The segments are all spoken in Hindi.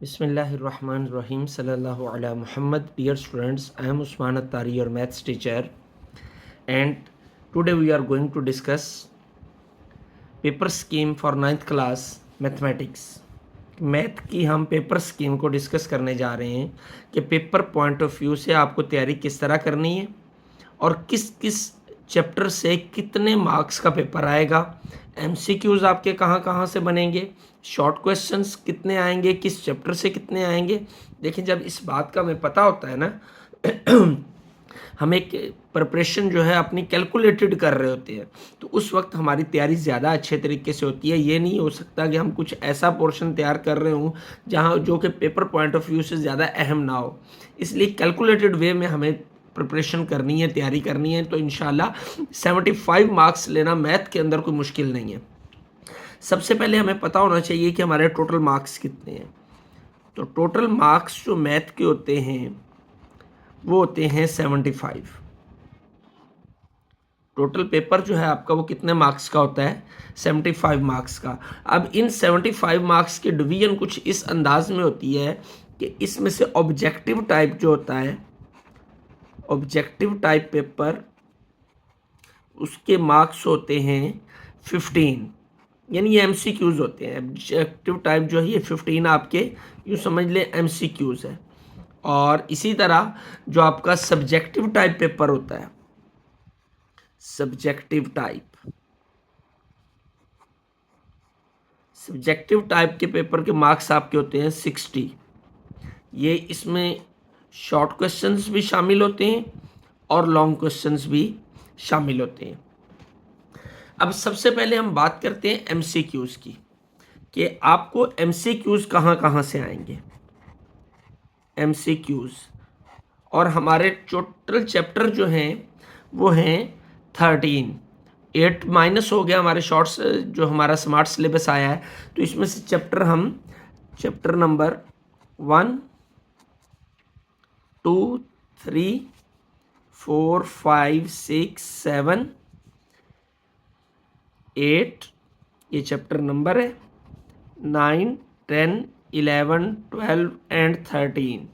Bismillahirrahmanirrahim. Sallallahu ala Muhammad. Dear students, I am Usman Attari, your maths teacher, and today we are going to discuss paper scheme for 9th class mathematics. Math की हम पेपर स्कीम को डिस्कस करने जा रहे हैं कि पेपर पॉइंट ऑफ व्यू से आपको तैयारी किस तरह करनी है और किस किस चैप्टर से कितने मार्क्स का पेपर आएगा, एमसीक्यूज आपके कहाँ कहाँ से बनेंगे, शॉर्ट क्वेश्चंस कितने आएंगे, किस चैप्टर से कितने आएंगे। देखिए, जब इस बात का हमें पता होता है ना हम एक प्रिपरेशन जो है अपनी कैलकुलेटेड कर रहे होते हैं, तो उस वक्त हमारी तैयारी ज़्यादा अच्छे तरीके से होती है। ये नहीं हो सकता कि हम कुछ ऐसा पोर्शन तैयार कर रहे हों जहाँ जो कि पेपर पॉइंट ऑफ व्यू से ज़्यादा अहम ना हो। इसलिए कैलकुलेटेड वे में हमें प्रिपरेशन करनी है, तैयारी करनी है, तो इंशाल्लाह 75 मार्क्स लेना मैथ के अंदर कोई मुश्किल नहीं है। सबसे पहले हमें पता होना चाहिए कि हमारे टोटल मार्क्स कितने हैं। तो टोटल मार्क्स जो मैथ के होते हैं वो होते हैं 75। टोटल पेपर जो है आपका वो कितने मार्क्स का होता है? 75 मार्क्स का। अब इन 75 मार्क्स की डिवीजन कुछ इस अंदाज में होती है कि इसमें से ऑब्जेक्टिव टाइप जो होता है, ऑब्जेक्टिव टाइप पेपर, उसके मार्क्स होते हैं 15, यानी ये एमसीक्यूज होते हैं। ऑब्जेक्टिव टाइप जो है ये 15 आपके यूँ समझ ले एमसीक्यूज है। और इसी तरह जो आपका सब्जेक्टिव टाइप पेपर होता है, सब्जेक्टिव टाइप के पेपर के मार्क्स आपके होते हैं 60। ये इसमें शॉर्ट क्वेश्चंस भी शामिल होते हैं और लॉन्ग क्वेश्चंस भी शामिल होते हैं। अब सबसे पहले हम बात करते हैं एमसीक्यूज की कि आपको एमसीक्यूज कहाँ कहाँ से आएंगे। एमसीक्यूज और हमारे टोटल चैप्टर जो हैं वो हैं 13। 8 माइनस हो गया हमारे शॉर्ट्स जो हमारा स्मार्ट सिलेबस आया है, तो इसमें से चैप्टर नंबर 1, 2, 3, 4, 5, 6, 7, 8 ये चैप्टर नंबर है, 9, 10, 11, 12 एंड 13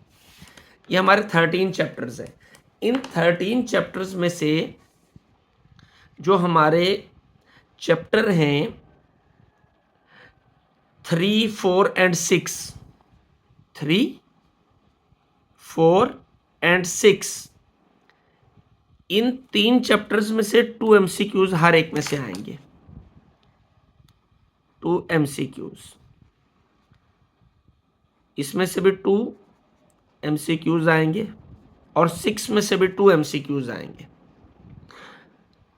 ये हमारे 13 चैप्टर्स हैं। इन 13 चैप्टर्स में से जो हमारे चैप्टर हैं 3, 4 एंड 6, 3, 4 एंड 6, इन 3 चैप्टर्स में से 2 एमसीक्यूज हर एक में से आएंगे। 2 एमसीक्यूज, इसमें से भी 2 एमसीक्यूज आएंगे और 6 में से भी 2 एमसीक्यूज आएंगे।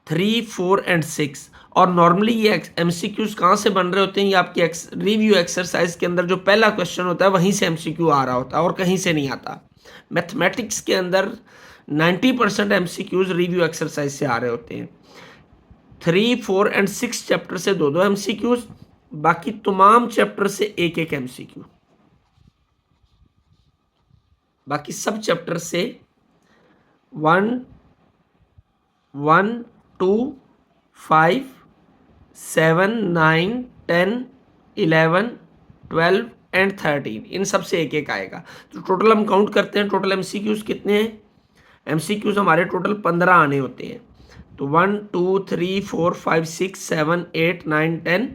3, 4 एंड 6। और नॉर्मली ये एमसीक्यूज कहाँ से बन रहे होते हैं? ये आपकी रिव्यू एक्सरसाइज के अंदर जो पहला क्वेश्चन होता है वहीं से एमसीक्यू आ रहा होता है और कहीं से नहीं आता। मैथमेटिक्स के अंदर 90% एमसीक्यूज रिव्यू एक्सरसाइज से आ रहे होते हैं। 3, 4 एंड 6 चैप्टर से 2-2 एमसीक्यूज, बाकी तमाम चैप्टर से एक एमसीक्यू, बाकी सब चैप्टर से 1, 1, 2, 5, 7, 9, 10, 11, 12 एंड 13 इन सब से एक आएगा। तो टोटल हम काउंट करते हैं, टोटल एमसीक्यूज कितने हैं? एमसीक्यूज हमारे टोटल 15 आने होते हैं। तो 1, 2, 3, 4, 5, 6, 7, 8, 9, 10,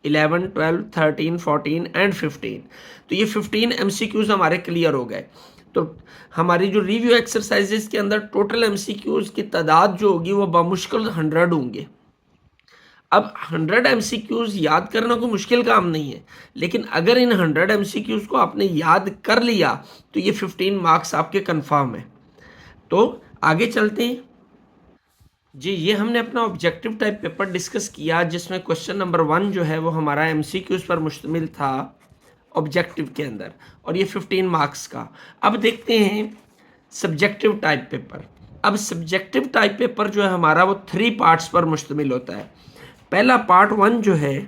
11, 12, 13, 14 एंड 15। तो ये 15 एमसीक्यूज हमारे क्लियर हो गए। तो हमारी जो रिव्यू एक्सरसाइजेस के अंदर टोटल एमसीक्यूज की तादाद जो होगी वो बमुश्किल 100 होंगे। अब 100 एमसीक्यूज याद करना कोई मुश्किल काम नहीं है, लेकिन अगर इन 100 एमसीक्यूज को आपने याद कर लिया तो ये 15 मार्क्स आपके कंफर्म है। तो आगे चलते हैं जी। ये हमने अपना ऑब्जेक्टिव टाइप पेपर डिस्कस किया जिसमें क्वेश्चन नंबर 1 जो है वो हमारा एमसीक्यूज पर मुश्तमिल था ऑब्जेक्टिव के अंदर, और ये 15 मार्क्स का। अब देखते हैं सब्जेक्टिव टाइप पेपर। अब सब्जेक्टिव टाइप पेपर जो है हमारा वो 3 पार्ट्स पर मुश्तमिल होता है। पहला पार्ट 1 जो है,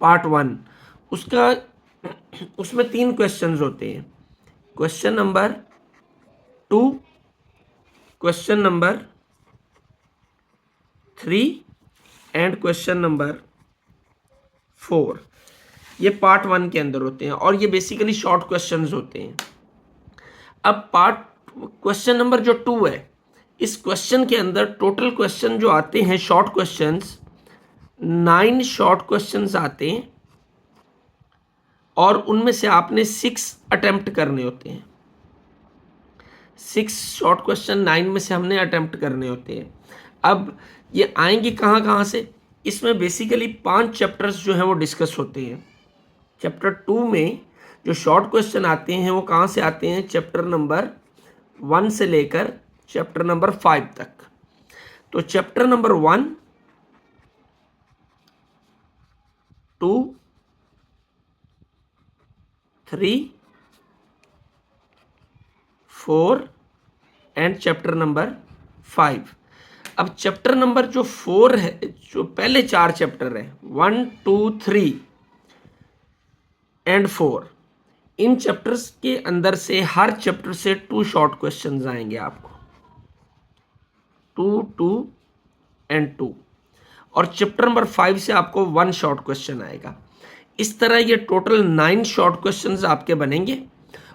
पार्ट 1 उसका उसमें 3 क्वेश्चंस होते हैं। Question number 2, question number 3 and question number 4। ये पार्ट 1 के अंदर होते हैं और ये बेसिकली शॉर्ट क्वेश्चंस होते हैं। अब पार्ट क्वेश्चन नंबर जो 2 है, इस क्वेश्चन के अंदर टोटल क्वेश्चन जो आते हैं शॉर्ट क्वेश्चंस, 9 शॉर्ट क्वेश्चंस आते हैं और उनमें से आपने 6 अटेम्प्ट करने होते हैं। 6 शॉर्ट क्वेश्चन 9 में से हमने अटेम्प्ट करने होते हैं। अब ये आएंगे कहाँ कहाँ से? इसमें बेसिकली 5 चैप्टर्स जो हैं वो डिस्कस होते हैं। चैप्टर 2 में जो शॉर्ट क्वेश्चन आते हैं वो कहाँ से आते हैं? चैप्टर नंबर 1 से लेकर चैप्टर नंबर 5 तक। तो chapter number 1, 2, 3, 4 and chapter number 5। अब चैप्टर नंबर जो 4 है, जो पहले 4 चैप्टर है 1, 2, 3 एंड 4, इन चैप्टर्स के अंदर से हर चैप्टर से 2 शॉर्ट क्वेश्चंस आएंगे आपको, 2, 2 एंड 2। और चैप्टर नंबर 5 से आपको 1 शॉर्ट क्वेश्चन आएगा। इस तरह ये टोटल 9 शॉर्ट क्वेश्चंस आपके बनेंगे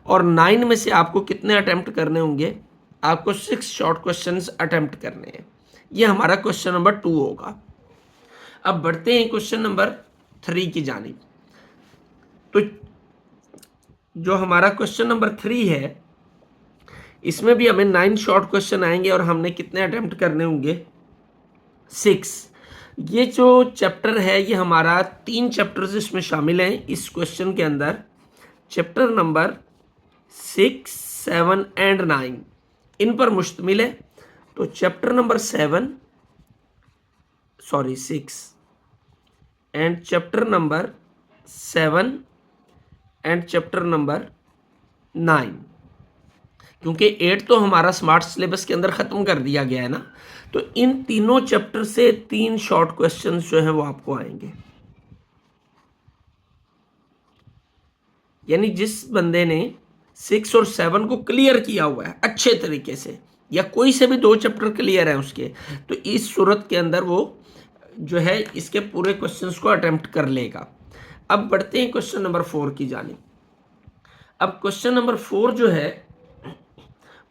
और 9 में से आपको कितने अटेम्प्ट करने होंगे? आपको 6 शॉर्ट क्वेश्चंस अटेम्प्ट करने हैं। ये हमारा क्वेश्चन नंबर 2 होगा। अब बढ़ते हैं क्वेश्चन नंबर 3 की जानिब। तो जो हमारा क्वेश्चन नंबर 3 है, इसमें भी हमें 9 शॉर्ट क्वेश्चन आएंगे और हमने कितने अटेम्प्ट करने होंगे? 6। ये जो चैप्टर है ये हमारा 3 चैप्टर्स इसमें शामिल हैं इस क्वेश्चन के अंदर। चैप्टर नंबर 6, 7 एंड 9 इन पर मुश्तमिल है। तो chapter number 6 and chapter number 7 and chapter number 9, क्योंकि 8 तो हमारा स्मार्ट सिलेबस के अंदर ख़त्म कर दिया गया है ना, तो इन तीनों चैप्टर से 3 शॉर्ट क्वेश्चंस जो हैं वो आपको आएंगे। यानी जिस बंदे ने 6 और 7 को क्लियर किया हुआ है अच्छे तरीके से, या कोई से भी 2 चैप्टर क्लियर है उसके, तो इस सूरत के अंदर वो जो है इसके पूरे क्वेश्चंस को अटेम्प्ट कर लेगा। अब बढ़ते हैं क्वेश्चन नंबर 4 की जानिब। अब क्वेश्चन नंबर 4 जो है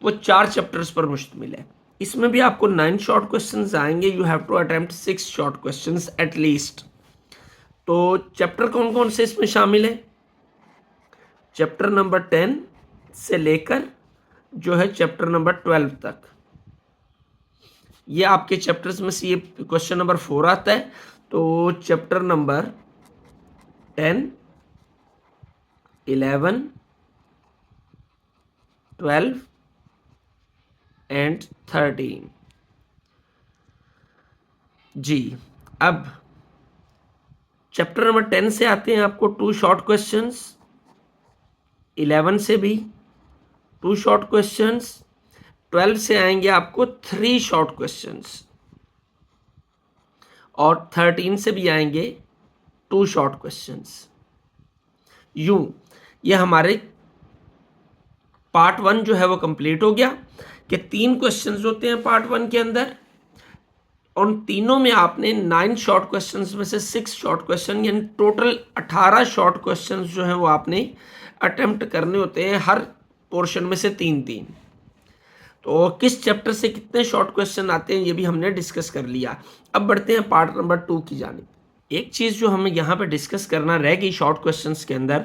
वो 4 चैप्टर्स पर मुश्तमिल है। इसमें भी आपको 9 शॉर्ट क्वेश्चंस आएंगे। You have to attempt 6 short questions at least. तो चैप्टर कौन कौन से इसमें शामिल है? चैप्टर नंबर 10 से लेकर जो है चैप्टर नंबर 12 तक, ये आपके चैप्टर्स में से ये क्वेश्चन नंबर 4 आता है। तो चैप्टर नंबर 10, 11, 12 एंड 13। जी, अब चैप्टर नंबर 10 से आते हैं आपको 2 शॉर्ट क्वेश्चंस, 11 से भी 2 शॉर्ट क्वेश्चंस, 12 से आएंगे आपको 3 शॉर्ट क्वेश्चंस और 13 से भी आएंगे 2 शॉर्ट क्वेश्चंस। यूं ये हमारे पार्ट 1 जो है वो कंप्लीट हो गया कि 3 क्वेश्चंस होते हैं पार्ट 1 के अंदर। उन तीनों में आपने 9 शॉर्ट क्वेश्चंस में से 6 शॉर्ट क्वेश्चन, यानी टोटल 18 शॉर्ट क्वेश्चंस जो हैं वो आपने अटेम्प्ट करने होते हैं, हर पोर्शन में से 3-3। तो किस चैप्टर से कितने शॉर्ट क्वेश्चन आते हैं ये भी हमने डिस्कस कर लिया। अब बढ़ते हैं पार्ट नंबर 2 की जानिब। एक चीज़ जो हमें यहाँ पे डिस्कस करना रह गई शॉर्ट क्वेश्चंस के अंदर,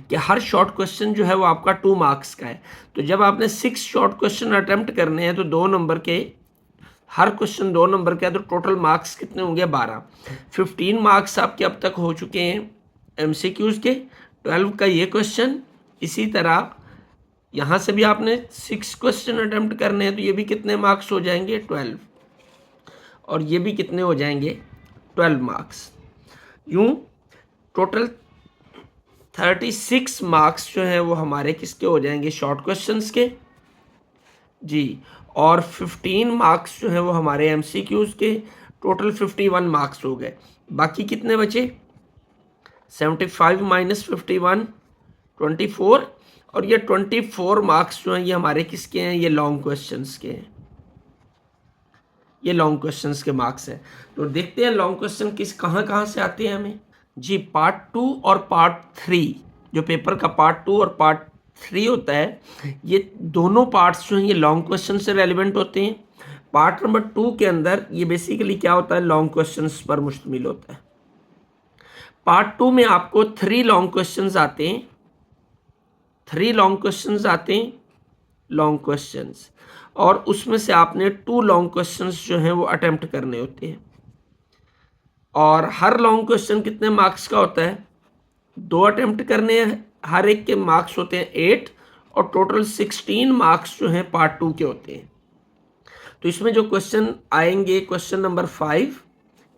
कि हर शॉर्ट क्वेश्चन जो है वो आपका 2 मार्क्स का है। तो जब आपने 6 शॉर्ट क्वेश्चन अटेम्प्ट करने हैं तो 2 नंबर के, हर क्वेश्चन 2 नंबर का है, तो टोटल मार्क्स कितने होंगे? 12। 15 मार्क्स आपके अब तक हो चुके हैं MCQs के, 12 का ये क्वेश्चन। इसी तरह यहाँ से भी आपने 6 क्वेश्चन अटेम्प्ट करने हैं, तो ये भी कितने मार्क्स हो जाएंगे? 12। और ये भी कितने हो जाएंगे? 12 मार्क्स। यूं टोटल 36 मार्क्स जो हैं वो हमारे किसके हो जाएंगे? शॉर्ट क्वेश्चंस के। जी, और 15 मार्क्स जो हैं वो हमारे MCQs के। टोटल 51 मार्क्स हो गए। बाकी कितने बचे? 75 माइनस 51, 24। और ये 24 मार्क्स जो हैं ये हमारे किसके हैं? ये लॉन्ग क्वेश्चंस के हैं। ये लॉन्ग क्वेश्चंस के मार्क्स हैं। तो देखते हैं लॉन्ग क्वेश्चन कहाँ से आते हैं हमें। जी पार्ट 2 और पार्ट 3, जो पेपर का पार्ट 2 और पार्ट 3 होता है, ये दोनों पार्ट्स जो हैं ये लॉन्ग क्वेश्चन से रेलिवेंट होते हैं। पार्ट नंबर 2 के अंदर ये बेसिकली क्या होता है, लॉन्ग क्वेश्चंस पर मुश्तमिल होता है। पार्ट 2 में आपको 3 लॉन्ग क्वेश्चंस आते हैं, 3 लॉन्ग क्वेश्चंस आते हैं, लॉन्ग क्वेश्चंस, और उसमें से आपने 2 लॉन्ग क्वेश्चंस जो हैं वो अटेम्प्ट करने होते हैं। और हर लॉन्ग क्वेश्चन कितने मार्क्स का होता है, 2 अटेम्प्ट करने हैं, हर एक के मार्क्स होते हैं 8, और टोटल 16 मार्क्स जो हैं पार्ट 2 के होते हैं। तो इसमें जो क्वेश्चन आएंगे, क्वेश्चन नंबर 5,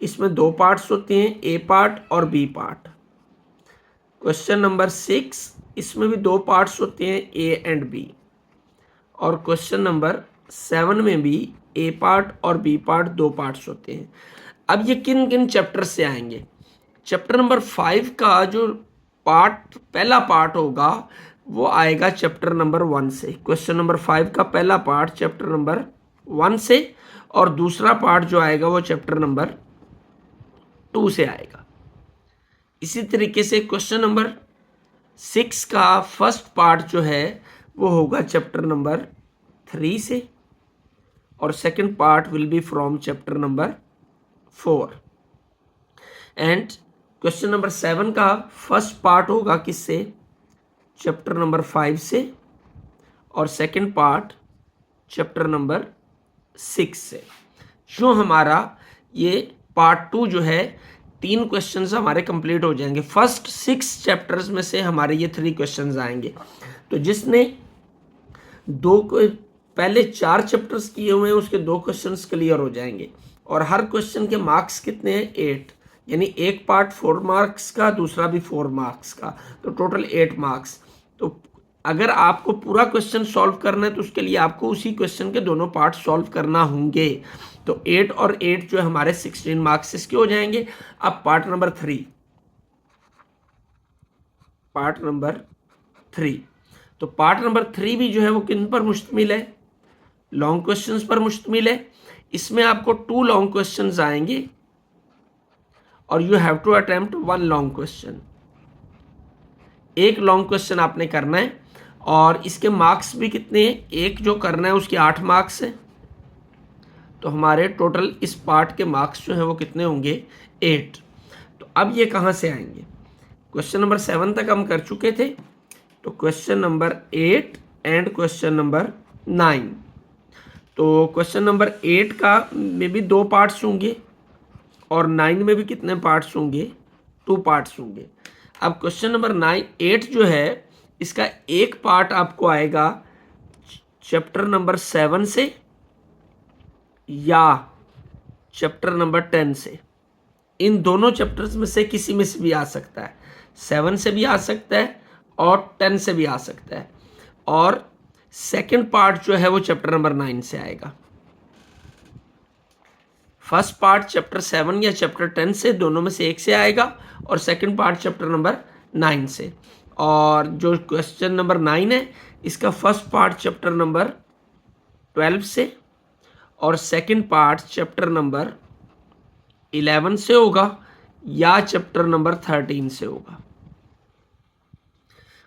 इसमें 2 पार्ट्स होते हैं, ए पार्ट और बी पार्ट। क्वेश्चन नंबर 6, इसमें भी 2 पार्ट्स होते हैं, ए एंड बी। और क्वेश्चन नंबर 7 में भी ए पार्ट और बी पार्ट 2 पार्ट्स होते हैं। अब ये किन किन चैप्टर से आएंगे, चैप्टर नंबर 5 का जो पार्ट, पहला पार्ट होगा वो आएगा चैप्टर नंबर 1 से। क्वेश्चन नंबर 5 का पहला पार्ट चैप्टर नंबर 1 से, और दूसरा पार्ट जो आएगा वो चैप्टर नंबर 2 से आएगा। इसी तरीके से क्वेश्चन नंबर 6 का फर्स्ट पार्ट जो है वो होगा चैप्टर नंबर 3 से, और second part will be from chapter number 4। And question number 7 का फर्स्ट पार्ट होगा किससे, चैप्टर नंबर 5 से, और सेकंड पार्ट चैप्टर नंबर 6 से। जो हमारा ये पार्ट 2 जो है, 3 क्वेश्चंस हमारे कंप्लीट हो जाएंगे। फर्स्ट 6 चैप्टर्स में से हमारे ये 3 क्वेश्चंस आएंगे। तो जिसने पहले 4 चैप्टर्स किए हुए हैं उसके 2 क्वेश्चंस क्लियर हो जाएंगे, और हर क्वेश्चन के मार्क्स कितने हैं, 8, यानी एक पार्ट 4 मार्क्स का, दूसरा भी 4 मार्क्स का, तो टोटल 8 मार्क्स। तो अगर आपको पूरा क्वेश्चन सॉल्व करना है तो उसके लिए आपको उसी क्वेश्चन के दोनों पार्ट सॉल्व करना होंगे। तो 8 और 8 जो है हमारे 16 मार्क्स इसके हो जाएंगे। अब पार्ट नंबर 3, पार्ट नंबर 3, तो पार्ट नंबर 3 भी जो है वो किन पर मुश्तमिल है, लॉन्ग क्वेश्चंस पर मुश्तमिल है। इसमें आपको 2 लॉन्ग क्वेश्चंस आएंगे, और you have to attempt 1 long question. एक लॉन्ग क्वेश्चन आपने करना है, और इसके मार्क्स भी कितने हैं, एक जो करना है उसके 8 मार्क्स हैं। तो हमारे टोटल इस पार्ट के मार्क्स जो है वो कितने होंगे, 8। तो अब ये कहाँ से आएंगे, क्वेश्चन नंबर 7 तक हम कर चुके थे, तो question number 8 and question number 9। तो क्वेश्चन नंबर 8 का में भी 2 पार्ट्स होंगे, और 9 में भी कितने पार्ट्स होंगे, 2 पार्ट्स होंगे। अब क्वेश्चन नंबर 8 जो है इसका एक पार्ट आपको आएगा चैप्टर नंबर 7 से या चैप्टर नंबर 10 से। इन दोनों चैप्टर्स में से किसी में से भी आ सकता है, 7 से भी आ सकता है और 10 से भी आ सकता है। और सेकंड पार्ट जो है वो चैप्टर नंबर 9 से आएगा। फर्स्ट पार्ट चैप्टर 7 या चैप्टर 10 से, दोनों में से एक से आएगा, और सेकंड पार्ट चैप्टर नंबर 9 से। और जो क्वेश्चन नंबर 9 है इसका फर्स्ट पार्ट चैप्टर नंबर 12 से, और सेकंड पार्ट चैप्टर नंबर 11 से होगा, या चैप्टर नंबर 13 से होगा।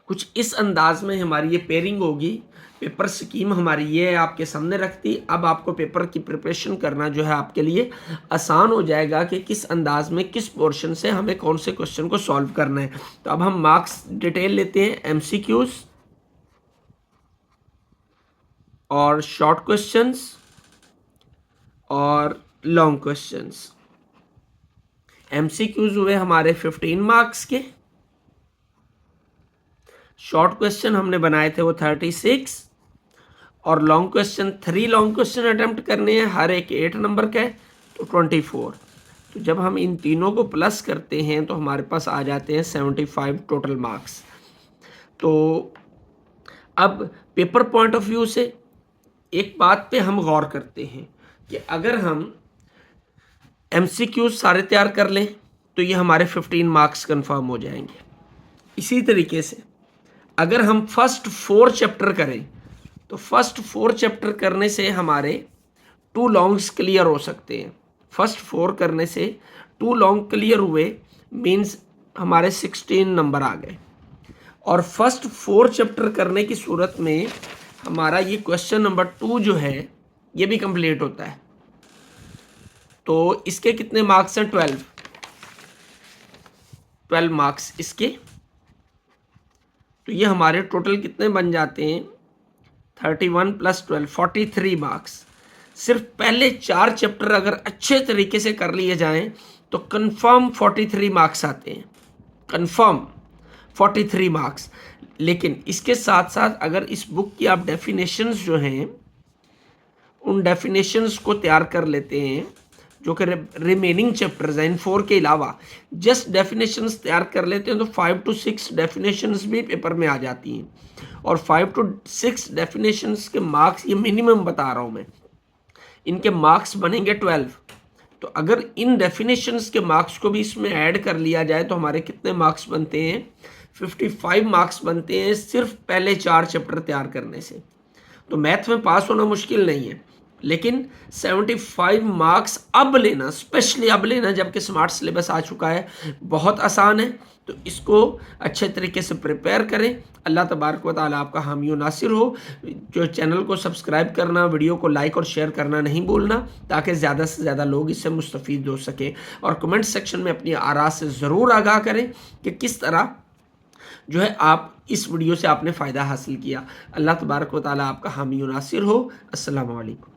कुछ इस अंदाज में हमारी ये पेयरिंग होगी। पेपर स्कीम हमारी ये आपके सामने रखती। अब आपको पेपर की प्रिपरेशन करना जो है आपके लिए आसान हो जाएगा कि किस अंदाज में, किस पोर्शन से हमें कौन से क्वेश्चन को सॉल्व करना है। तो अब हम मार्क्स डिटेल लेते हैं, एमसीक्यूज और शॉर्ट क्वेश्चंस और लॉन्ग क्वेश्चंस। एमसीक्यूज हुए हमारे 15 मार्क्स के, शॉर्ट क्वेश्चन हमने बनाए थे वो 36, और long question 3 long question attempt करने हैं, हर एक 8 नंबर का है, तो 24। तो जब हम इन तीनों को प्लस करते हैं तो हमारे पास आ जाते हैं 75 टोटल मार्क्स। तो अब पेपर पॉइंट ऑफ व्यू से एक बात पे हम गौर करते हैं कि अगर हम एमसीक्यूज सारे तैयार कर लें तो ये हमारे 15 मार्क्स कंफर्म हो जाएंगे। इसी तरीके से अगर हम फर्स्ट 4 चैप्टर करें तो फर्स्ट 4 चैप्टर करने से हमारे 2 लॉन्ग्स क्लियर हो सकते हैं। फर्स्ट 4 करने से 2 लॉन्ग क्लियर हुए, मीन्स हमारे 16 नंबर आ गए। और फर्स्ट 4 चैप्टर करने की सूरत में हमारा ये क्वेश्चन नंबर 2 जो है ये भी कंप्लीट होता है। तो इसके कितने मार्क्स हैं? 12 मार्क्स इसके। तो ये हमारे टोटल कितने बन जाते हैं? 31 + 12 43 मार्क्स। सिर्फ पहले 4 चैप्टर अगर अच्छे तरीके से कर लिए जाएं तो कंफर्म 43 मार्क्स आते हैं, कंफर्म 43 मार्क्स। लेकिन इसके साथ साथ अगर इस बुक की आप डेफिनेशंस जो हैं उन डेफिनेशंस को तैयार कर लेते हैं, जो कि रिमेनिंग चैप्टर्स हैं इन 4 के अलावा, जस्ट डेफिनेशंस तैयार कर लेते हैं तो 5 to 6 डेफिनेशंस भी पेपर में आ जाती हैं। और 5 to 6 डेफिनेशंस के मार्क्स ये मिनिमम बता रहा हूँ मैं, इनके मार्क्स बनेंगे 12। तो अगर इन डेफिनेशंस के मार्क्स को भी इसमें ऐड कर लिया जाए तो हमारे कितने मार्क्स बनते हैं? 55 मार्क्स बनते हैं सिर्फ पहले 4 चैप्टर तैयार करने से। तो मैथ में पास होना मुश्किल नहीं है, लेकिन 75 मार्क्स अब लेना, स्पेशली अब लेना जबकि स्मार्ट सिलेबस आ चुका है, बहुत आसान है। तो इसको अच्छे तरीके से प्रिपेयर करें। अल्लाह तबारक व तआला आपका हामी व नासिर हो। जो चैनल को सब्सक्राइब करना, वीडियो को लाइक और शेयर करना नहीं भूलना, ताकि ज़्यादा से ज़्यादा लोग इससे मुस्तफ़ीद हो सकें। और कमेंट सेक्शन में अपनी आरा से ज़रूर आगाह करें कि किस तरह जो है आप इस वीडियो से आपने फ़ायदा हासिल किया। अल्लाह तबारक व तआला आपका हामी व नासिर हो। अस्सलामु अलैकुम।